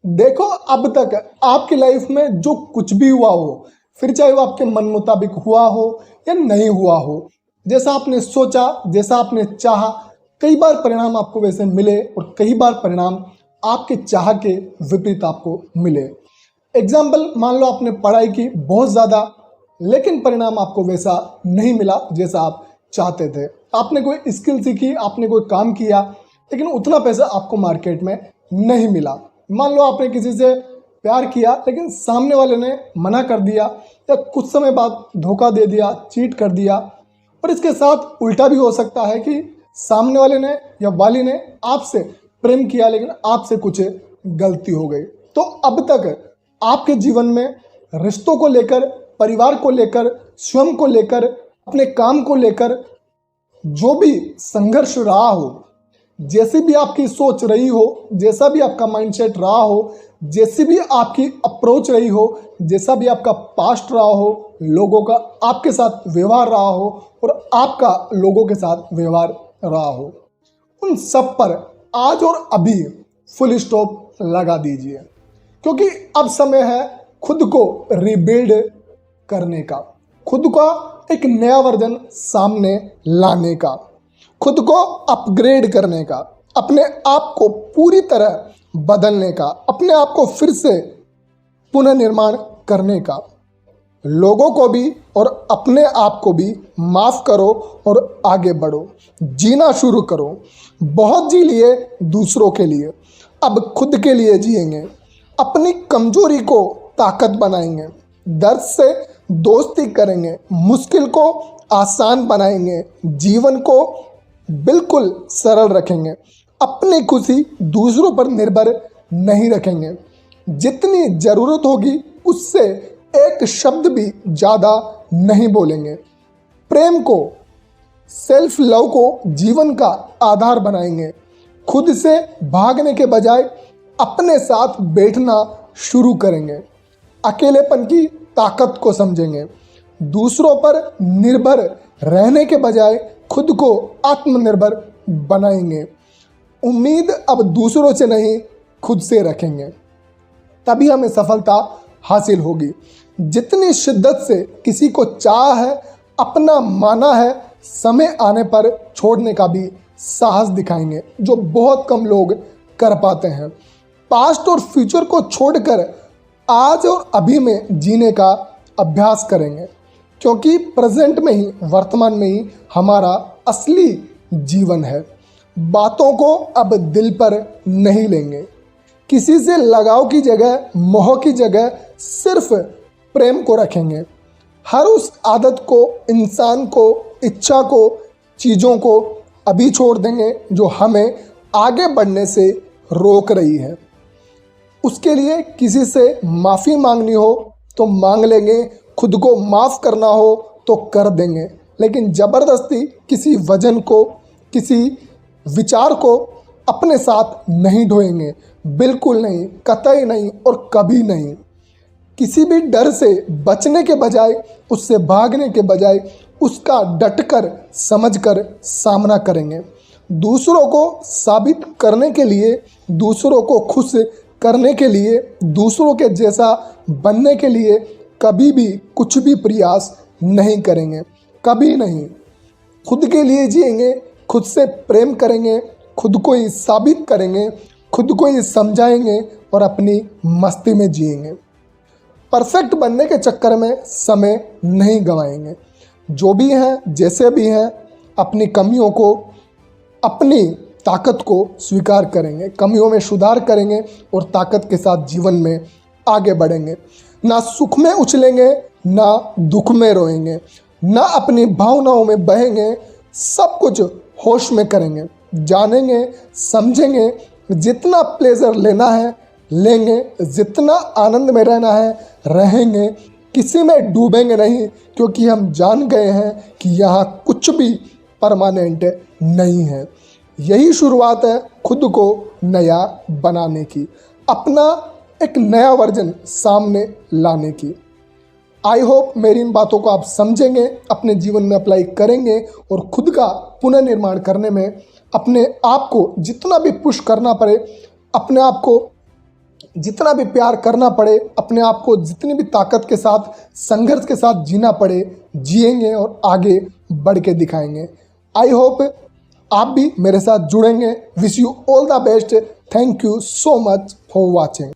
देखो, अब तक आपकी लाइफ में जो कुछ भी हुआ हो, फिर चाहे वो आपके मन मुताबिक हुआ हो या नहीं हुआ हो, जैसा आपने सोचा, जैसा आपने चाहा, कई बार परिणाम आपको वैसे मिले और कई बार परिणाम आपके चाह के विपरीत आपको मिले। एग्जाम्पल, मान लो आपने पढ़ाई की बहुत ज़्यादा, लेकिन परिणाम आपको वैसा नहीं मिला जैसा आप चाहते थे। आपने कोई स्किल सीखी, आपने कोई काम किया, लेकिन उतना पैसा आपको मार्केट में नहीं मिला। मान लो आपने किसी से प्यार किया, लेकिन सामने वाले ने मना कर दिया या कुछ समय बाद धोखा दे दिया, चीट कर दिया। और इसके साथ उल्टा भी हो सकता है कि सामने वाले ने या वाली ने आपसे प्रेम किया, लेकिन आपसे कुछ गलती हो गई। तो अब तक आपके जीवन में रिश्तों को लेकर, परिवार को लेकर, स्वयं को लेकर, अपने काम को लेकर जो भी संघर्ष रहा हो, जैसी भी आपकी सोच रही हो, जैसा भी आपका माइंडसेट रहा हो, जैसी भी आपकी अप्रोच रही हो, जैसा भी आपका पास्ट रहा हो, लोगों का आपके साथ व्यवहार रहा हो और आपका लोगों के साथ व्यवहार रहा हो, उन सब पर आज और अभी फुल स्टॉप लगा दीजिए। क्योंकि अब समय है खुद को रिबिल्ड करने का, खुद का एक नया वर्जन सामने लाने का, खुद को अपग्रेड करने का, अपने आप को पूरी तरह बदलने का, अपने आप को फिर से पुनर्निर्माण करने का। लोगों को भी और अपने आप को भी माफ़ करो और आगे बढ़ो, जीना शुरू करो। बहुत जी लिए दूसरों के लिए, अब खुद के लिए जिएंगे। अपनी कमजोरी को ताकत बनाएंगे, दर्द से दोस्ती करेंगे, मुश्किल को आसान बनाएंगे, जीवन को बिल्कुल सरल रखेंगे। अपनी खुशी दूसरों पर निर्भर नहीं रखेंगे। जितनी ज़रूरत होगी उससे एक शब्द भी ज़्यादा नहीं बोलेंगे। प्रेम को, सेल्फ लव को जीवन का आधार बनाएंगे। खुद से भागने के बजाय अपने साथ बैठना शुरू करेंगे। अकेलेपन की ताकत को समझेंगे। दूसरों पर निर्भर रहने के बजाय खुद को आत्मनिर्भर बनाएंगे। उम्मीद अब दूसरों से नहीं, खुद से रखेंगे, तभी हमें सफलता हासिल होगी। जितनी शिद्दत से किसी को चाह है, अपना माना है, समय आने पर छोड़ने का भी साहस दिखाएंगे, जो बहुत कम लोग कर पाते हैं। पास्ट और फ्यूचर को छोड़कर आज और अभी में जीने का अभ्यास करेंगे, क्योंकि प्रेजेंट में ही, वर्तमान में ही हमारा असली जीवन है। बातों को अब दिल पर नहीं लेंगे। किसी से लगाव की जगह, मोह की जगह सिर्फ प्रेम को रखेंगे। हर उस आदत को, इंसान को, इच्छा को, चीज़ों को अभी छोड़ देंगे जो हमें आगे बढ़ने से रोक रही है। उसके लिए किसी से माफ़ी मांगनी हो तो मांग लेंगे, खुद को माफ़ करना हो तो कर देंगे, लेकिन ज़बरदस्ती किसी वजन को, किसी विचार को अपने साथ नहीं ढोएंगे। बिल्कुल नहीं, कतई नहीं और कभी नहीं। किसी भी डर से बचने के बजाय, उससे भागने के बजाय उसका डटकर, समझकर सामना करेंगे। दूसरों को साबित करने के लिए, दूसरों को खुश करने के लिए, दूसरों के जैसा बनने के लिए कभी भी कुछ भी प्रयास नहीं करेंगे, कभी नहीं। खुद के लिए जिएंगे, खुद से प्रेम करेंगे, खुद को ही साबित करेंगे, खुद को ही समझाएंगे और अपनी मस्ती में जिएंगे। परफेक्ट बनने के चक्कर में समय नहीं गंवाएंगे। जो भी हैं, जैसे भी हैं, अपनी कमियों को, अपनी ताकत को स्वीकार करेंगे, कमियों में सुधार करेंगे और ताकत के साथ जीवन में आगे बढ़ेंगे। ना सुख में उछलेंगे, ना दुख में रोएंगे, ना अपनी भावनाओं में बहेंगे। सब कुछ होश में करेंगे, जानेंगे, समझेंगे। जितना प्लेजर लेना है लेंगे, जितना आनंद में रहना है रहेंगे। किसी में डूबेंगे नहीं, क्योंकि हम जान गए हैं कि यहाँ कुछ भी परमानेंट नहीं है। यही शुरुआत है खुद को नया बनाने की, अपना एक नया वर्जन सामने लाने की। आई होप मेरी इन बातों को आप समझेंगे, अपने जीवन में अप्लाई करेंगे और खुद का पुनर्निर्माण करने में अपने आप को जितना भी पुश करना पड़े, अपने आप को जितना भी प्यार करना पड़े, अपने आप को जितनी भी ताकत के साथ, संघर्ष के साथ जीना पड़े, जिएंगे और आगे बढ़ के दिखाएंगे। आई होप आप भी मेरे साथ जुड़ेंगे। Wish you all the best. Thank you so much for watching.